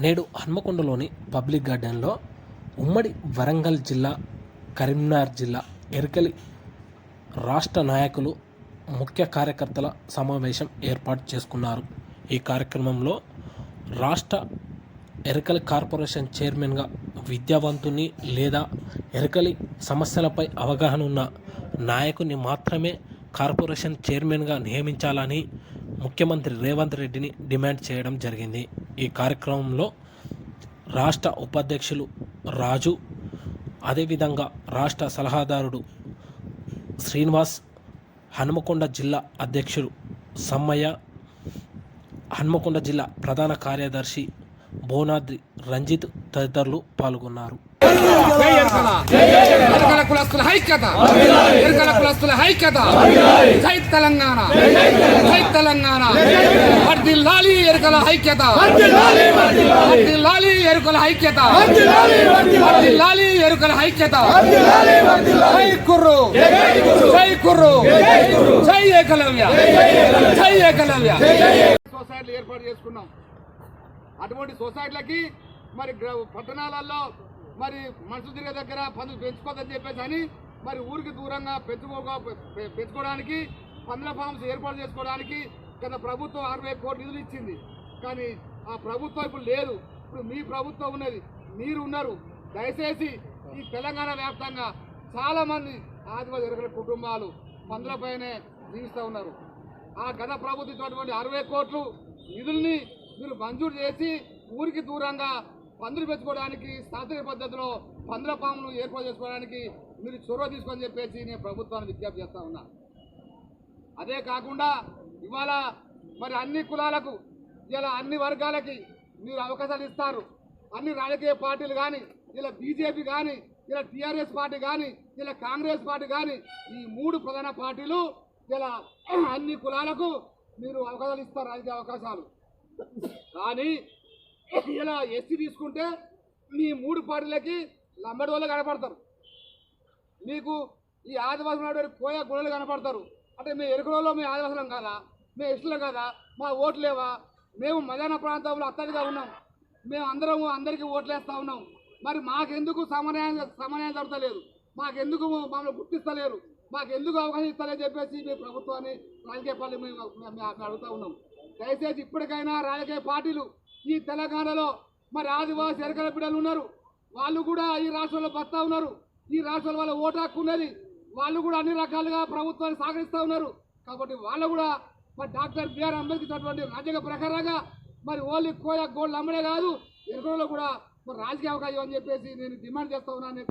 నేడు హన్మకొండలోని పబ్లిక్ గార్డెన్లో ఉమ్మడి వరంగల్ జిల్లా, కరీంనగర్ జిల్లా ఎరికలి రాష్ట్ర నాయకులు, ముఖ్య కార్యకర్తల సమావేశం ఏర్పాటు చేసుకున్నారు. ఈ కార్యక్రమంలో రాష్ట్ర ఎరికలి కార్పొరేషన్ చైర్మన్గా విద్యావంతుని లేదా ఎరికలి సమస్యలపై అవగాహన ఉన్న నాయకుని మాత్రమే కార్పొరేషన్ చైర్మన్గా నియమించాలని ముఖ్యమంత్రి రేవంత్ రెడ్డిని డిమాండ్ చేయడం జరిగింది. ఈ కార్యక్రమంలో రాష్ట్ర ఉపాధ్యక్షులు రాజు, అదేవిధంగా రాష్ట్ర సలహాదారుడు శ్రీనివాస్, హన్మకొండ జిల్లా అధ్యక్షుడు సమ్మయ్య, హన్మకొండ జిల్లా ప్రధాన కార్యదర్శి బోనాద్రి రంజిత్ తదితరులు పాల్గొన్నారు. జై తెలంగాణ, జై తెలంగాణ, వర్ధిల్లాలి ఎరుకల ఐక్యత, వర్ధిల్లాలి ఎరుకల ఐక్యత, వర్ధిల్లాలి ఎరుకల ఐక్యత. జై కుర్రు, జై కుర్రు, జై ఏకలవ్య, జై ఏకలవ్య. సొసైటీలు ఏర్పాటు చేసుకున్నాం. అటువంటి సొసైటీలకి మరి పట్టణాలలో మరి మనుషులు తిరిగే దగ్గర పనులు పెంచుకోదని చెప్పేసి అని మరి ఊరికి దూరంగా పెంచుకోవడానికి పందుల ఫామ్స్ ఏర్పాటు చేసుకోవడానికి గత ప్రభుత్వం 60 కోట్ల నిధులు ఇచ్చింది. కానీ ఆ ప్రభుత్వం ఇప్పుడు లేదు. ఇప్పుడు మీ ప్రభుత్వం ఉన్నది, మీరు ఉన్నారు. దయచేసి ఈ తెలంగాణ వ్యాప్తంగా చాలామంది ఆదివాసీ ఎరుకల కుటుంబాలు పందులపైనే జీవిస్తూ ఉన్నారు. ఆ గత ప్రభుత్వం ఇచ్చినటువంటి 60 కోట్లు నిధుల్ని మీరు మంజూరు చేసి ఊరికి దూరంగా పందులు పెంచుకోవడానికి శాస్త్రీయ పద్ధతిలో పందుల ఫామ్లు ఏర్పాటు చేసుకోవడానికి మీరు చొరవ తీసుకొని చెప్పేసి నేను ప్రభుత్వాన్ని విజ్ఞప్తి చేస్తా ఉన్నా. అదే కాకుండా ఇవాళ మరి అన్ని కులాలకు, ఇలా అన్ని వర్గాలకి మీరు అవకాశాలు ఇస్తారు. అన్ని రాజకీయ పార్టీలు కానీ, ఇలా బీజేపీ కానీ, ఇలా టీఆర్ఎస్ పార్టీ కానీ, ఇలా కాంగ్రెస్ పార్టీ కానీ, ఈ 3 ప్రధాన పార్టీలు ఇలా అన్ని కులాలకు మీరు అవకాశాలు ఇస్తారు, రాజకీయ అవకాశాలు. కానీ ఇలా ఎస్సీ తీసుకుంటే మీ 3 పార్టీలకి లంబడి వాళ్ళు కనపడతారు. మీకు ఈ ఆదివాసులు కోయ గుణలు కనపడతారు. అంటే మీ ఎరుకలలో మీ ఆదివాసులం కాదా, మీ ఎస్సులం కాదా, మా ఓట్లు లేవా, మేము మధ్యాహ్న ప్రాంతంలో అత్తడిగా ఉన్నాం, మేము అందరికీ ఓట్లు వేస్తూ ఉన్నాం. మరి మాకెందుకు సమన్యాయం జరుగుతలేదు, మాకెందుకు మమ్మల్ని గుర్తిస్తలేరు, మాకెందుకు అవకాశం ఇస్తలేని చెప్పేసి మీ ప్రభుత్వాన్ని రాజకీయ పార్టీలు మేము అడుగుతూ ఉన్నాం. దయచేసి ఇప్పటికైనా రాజకీయ పార్టీలు ఈ తెలంగాణలో మరి ఆదివాసీ ఎరకల బిడ్డలు ఉన్నారు, వాళ్ళు కూడా ఈ రాష్ట్రంలో బతా ఉన్నారు, ఈ రాష్ట్రంలో వాళ్ళ ఓటు హక్కు ఉన్నది, వాళ్ళు కూడా అన్ని రకాలుగా ప్రభుత్వాన్ని సహకరిస్తూ ఉన్నారు. కాబట్టి వాళ్ళు కూడా మరి డాక్టర్ బిఆర్ అంబేద్కర్ ఇచ్చినటువంటి రాజ్యాంగ ప్రకారంగా మరి ఓన్లీ కోయ గోల్డ్ అమ్మడే కాదు, ఎరుకలలో కూడా మరి రాజకీయ అవకాశం అని చెప్పేసి నేను డిమాండ్ చేస్తా ఉన్నాను.